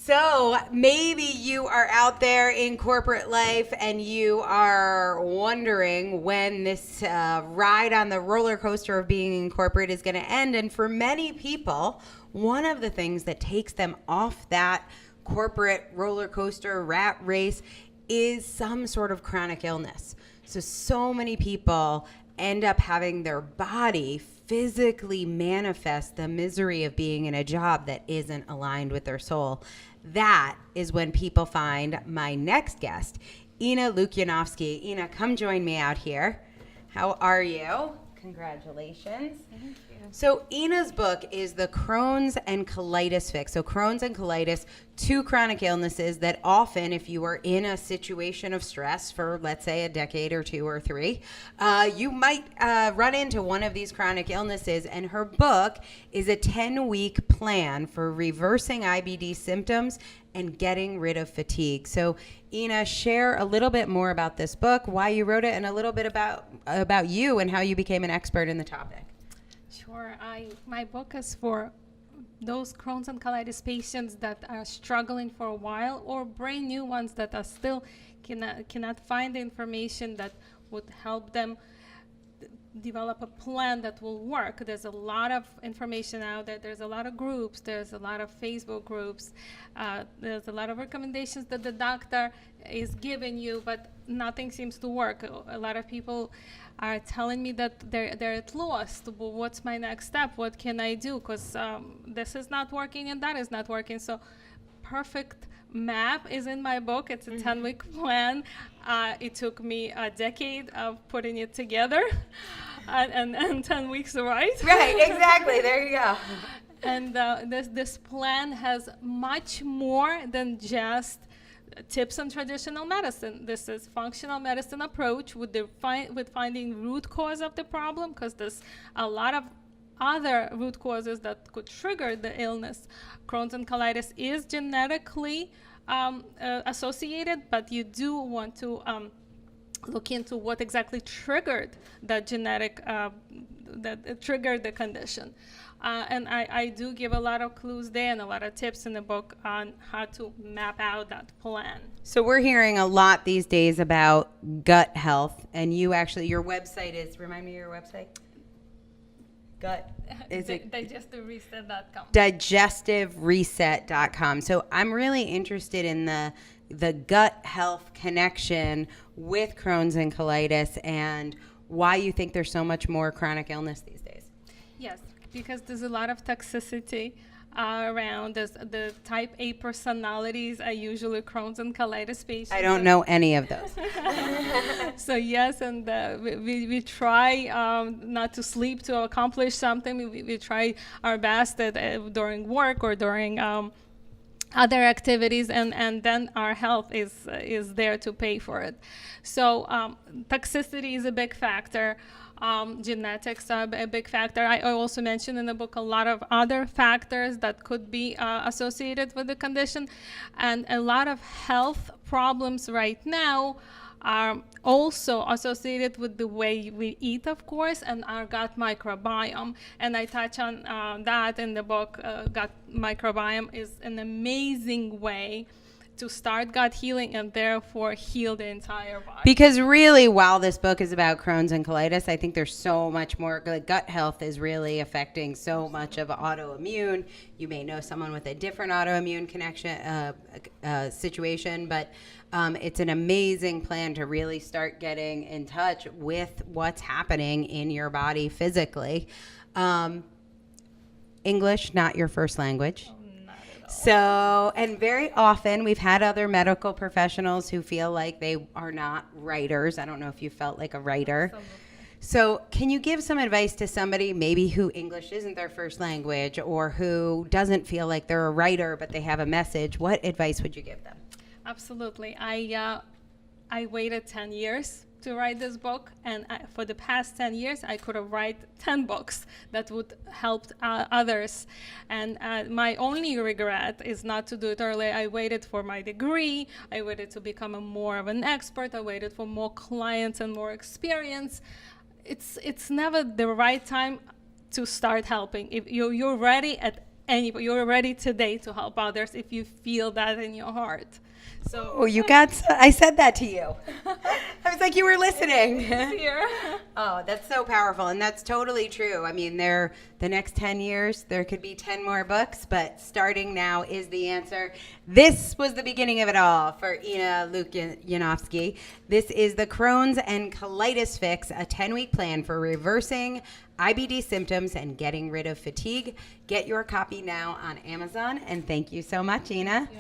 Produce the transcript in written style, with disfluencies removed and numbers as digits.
So maybe you are out there in corporate life and you are wondering when this ride on the roller coaster of being in corporate is going to end. And for many people, one of the things that takes them off that corporate roller coaster rat race is some sort of chronic illness. So many people end up having their body physically manifest the misery of being in a job that isn't aligned with their soul. That is when people find my next guest, Ina Lukyanovsky. Ina, come join me out here. How are you? Congratulations. Thank you. So Ina's book is the Crohn's and Colitis Fix. So Crohn's and colitis, two chronic illnesses that often, if you are in a situation of stress for, let's say, a decade or two or three, you might run into one of these chronic illnesses. And her book is a 10-week plan for reversing IBD symptoms and getting rid of fatigue. So Ina, share a little bit more about this book, why you wrote it, and a little bit about you and how you became an expert in the topic. Sure. My book is for those Crohn's and colitis patients that are struggling for a while, or brand new ones that are still cannot find the information that would help them develop a plan that will work. There's a lot of information out there. There's a lot of groups. There's a lot of Facebook groups. There's a lot of recommendations that the doctor is giving you, but nothing seems to work. A lot of people are telling me that they're at lost. Well, what's my next step? What can I do? Because this is not working and that is not working. So perfect map is in my book. It's a 10-week plan. It took me a decade of putting it together and 10 weeks to write. Right, exactly. There you go. And this plan has much more than just tips on traditional medicine. This is functional medicine approach with finding root cause of the problem, because there's a lot of other root causes that could trigger the illness. Crohn's and colitis is genetically associated, but you do want to look into what exactly triggered that genetic, that triggered the condition. And I do give a lot of clues there and a lot of tips in the book on how to map out that plan. So we're hearing a lot these days about gut health, and your website is, remind me of your website? Digestivereset.com. Digestivereset.com. So I'm really interested in the gut health connection with Crohn's and colitis and why you think there's so much more chronic illness these days. Yes, because there's a lot of toxicity around. The type A personalities are usually Crohn's and colitis patients. I don't know any of those. So yes, and we try not to sleep to accomplish something. We try our best during work or during other activities, and then our health is there to pay for it. So toxicity is a big factor. Genetics are a big factor. I also mentioned in the book a lot of other factors that could be associated with the condition, and a lot of health problems right now are also associated with the way we eat, of course, and our gut microbiome. And I touch on that in the book. Gut microbiome is an amazing way to start gut healing and therefore heal the entire body. Because really, while this book is about Crohn's and colitis, I think there's so much more. Gut health is really affecting so much of autoimmune. You may know someone with a different autoimmune situation, but it's an amazing plan to really start getting in touch with what's happening in your body physically. English, not your first language. So, and very often we've had other medical professionals who feel like they are not writers. I don't know if you felt like a writer. Absolutely. So can you give some advice to somebody maybe who English isn't their first language or who doesn't feel like they're a writer but they have a message? What advice would you give them? Absolutely. I waited 10 years to write this book, and for the past 10 years I could have written 10 books that would help others, and my only regret is not to do it earlier. I waited for my degree, I waited to become more of an expert, I waited for more clients and more experience. It's never the right time to start helping. If you're ready at anybody. You're ready today to help others if you feel that in your heart. So Oh, I said that to you. I was like, you were listening. here. Oh, that's so powerful. And that's totally true. I mean, the next 10 years, there could be 10 more books, but starting now is the answer. This was the beginning of it all for Ina Lukyanovsky. This is the Crohn's and Colitis Fix, a 10-week plan for reversing IBD symptoms and getting rid of fatigue. Get your copy now on Amazon. And thank you so much, Ina. Yeah,